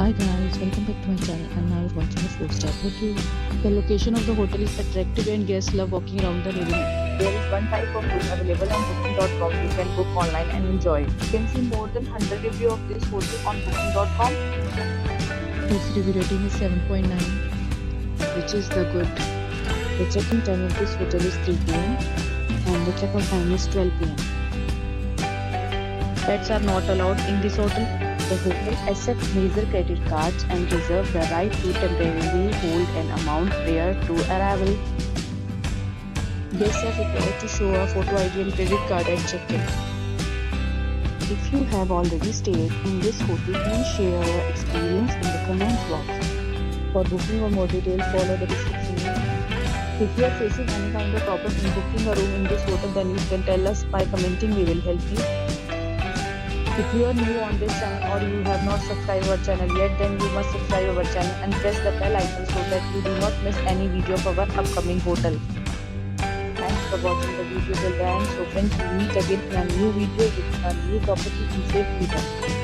Hi guys, welcome back to my channel and now you're watching a 4-star hotel. The location of the hotel is attractive and guests love walking around the neighborhood. There is one type of room available on booking.com. You can book online and enjoy it. You can see more than 100 reviews of this hotel on booking.com. Its review rating is 7.9, which is the good. The check-in time of this hotel is 3 p.m. and the check-out time is 12 p.m. Pets are not allowed in this hotel. The hotel accepts major credit cards and reserves the right to temporarily hold an amount prior to arrival. Guests are required to show a photo ID and credit card at check-in. If you have already stayed in this hotel, please share your experience in the comment box. For booking or more details, follow the description link. If you are facing any kind of problem in booking a room in this hotel, then you can tell us by commenting. We will help you. If you are new on this channel or you have not subscribed our channel yet, then you must subscribe our channel and press the bell icon so that you do not miss any video of our upcoming hotel. Thanks for watching the video till the end. So friends, we meet again in a new video with a new property in safe freedom.